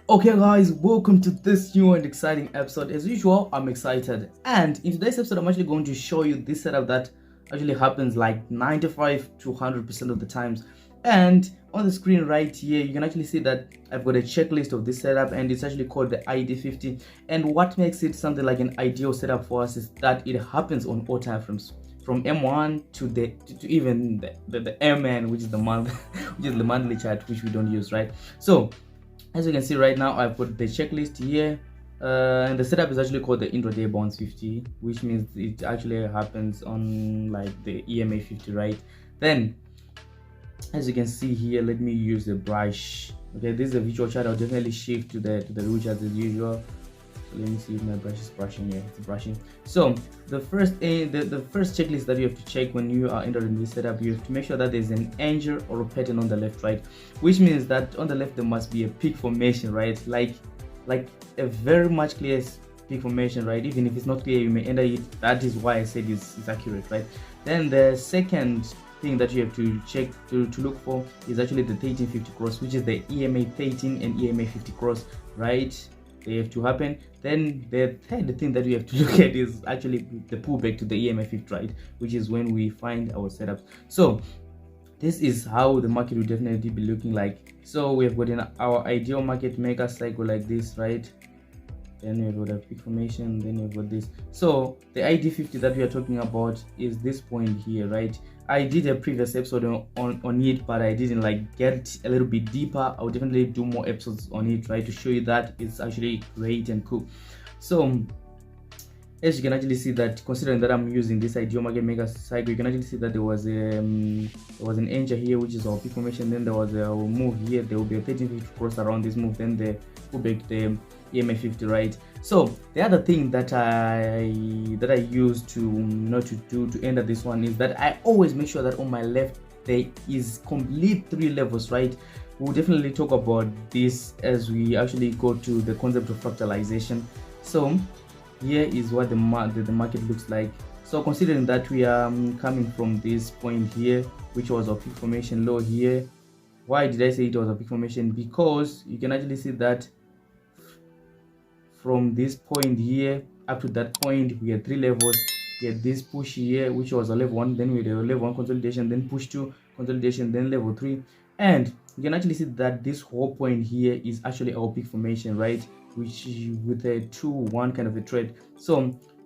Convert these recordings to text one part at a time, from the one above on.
Okay guys, welcome to this new and exciting episode. As usual, I'm excited, and in today's episode I'm actually going to show you this setup that actually happens like 95 to 100% of the times. And on the screen right here you can actually see that I've got a checklist of this setup, and it's actually called the ID50. And what makes it something like an ideal setup for us is that it happens on all time frames, from M1 to even the MN, which is the month which is the monthly chart, which we don't use, right? So as you can see right now, I've put the checklist here, and the setup is actually called the Intraday bounce 50, which means it actually happens on like the EMA 50, right? Then as you can see here, let me use the brush. Okay, this is a visual chart. I'll definitely shift to the root chart as usual. So let me see if my brush is brushing. Yeah, it's brushing. So the first checklist that you have to check when you are entering this setup, you have to make sure that there's an angle or a pattern on the left, right? Which means that on the left there must be a peak formation, right? Like a very much clear peak formation, right? Even if it's not clear, you may enter it. That is why I said it's accurate, right? Then the second thing that you have to check to look for is actually the 1350 cross, which is the EMA 13 and EMA 50 cross, right? They have to happen. Then the third thing that we have to look at is actually the pullback to the EMA 50, right? Which is when we find our setups. So this is how the market will definitely be looking like. So we have got in our ideal market maker cycle like this, right? Then we have got a peak formation, then we've got this. So the ID50 that we are talking about is this point here, right? I did a previous episode on it, but I didn't like get a little bit deeper. I'll definitely do more episodes on it, right, to show you that it's actually great and cool. So as you can actually see that, considering that I'm using this ideal market maker cycle, you can actually see that there was an anchor here, which is our peak formation. Then there was a move here. There will be a 1350 cross around this move. Then the pullback, the EMA 50, right? So the other thing that I use to enter this one is that I always make sure that on my left there is complete 3 levels, right? We'll definitely talk about this as we actually go to the concept of fractalization. So here is what the market looks like. So considering that we are coming from this point here, which was a peak formation low here. Why did I say it was a peak formation? Because you can actually see that from this point here up to that point we had 3 levels. We had this push here, which was a level 1, then we had a level 1 consolidation, then push 2 consolidation, then level 3. And you can actually see that this whole point here is actually our peak formation, right? Which with a 2-1 kind of a trade. So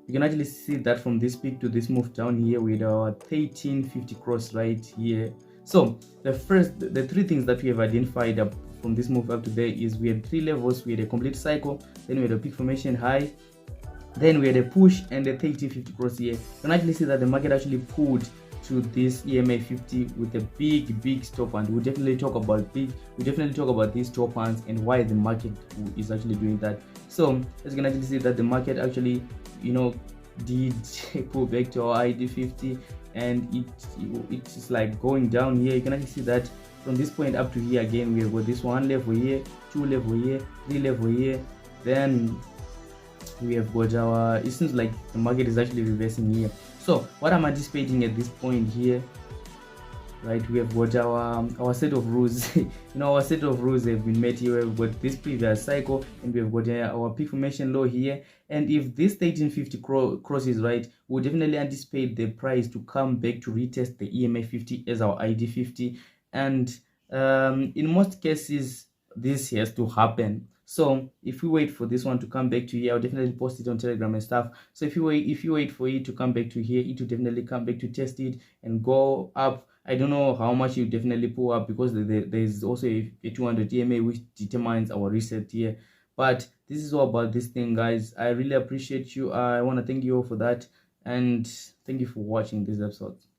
you can actually see that from this peak to this move down here with our 1350 cross right here. So the 3 things that we have identified from this move up to there is we had 3 levels. We had a complete cycle, then we had a peak formation high, then we had a push and a 1350 cross here. You can actually see that the market actually pulled to this EMA 50 with a big stop, and we'll definitely talk about these stop hunts and why the market is actually doing that. So as you can actually see that the market actually did pull back to our ID50, and it's like going down here. You can actually see that from this point up to here again we have got this 1 level here, 2 level here, 3 level here. Then we have got our, it seems like the market is actually reversing here. So what I'm anticipating at this point here, right, we have got our set of rules. Our set of rules have been met here. We've got this previous cycle, and we have got our peak formation low here. And if this 1350 crosses, right, we'll definitely anticipate the price to come back to retest the EMA 50 as our ID50. And in most cases this has to happen. So if we wait for this one to come back to here, I'll definitely post it on Telegram and stuff. So if you wait for it to come back to here, it will definitely come back to test it and go up. I don't know how much you definitely pull up, because there's also a 200 EMA which determines our reset here. But this is all about this thing, guys. I really appreciate you. I want to thank you all for that, and thank you for watching this episode.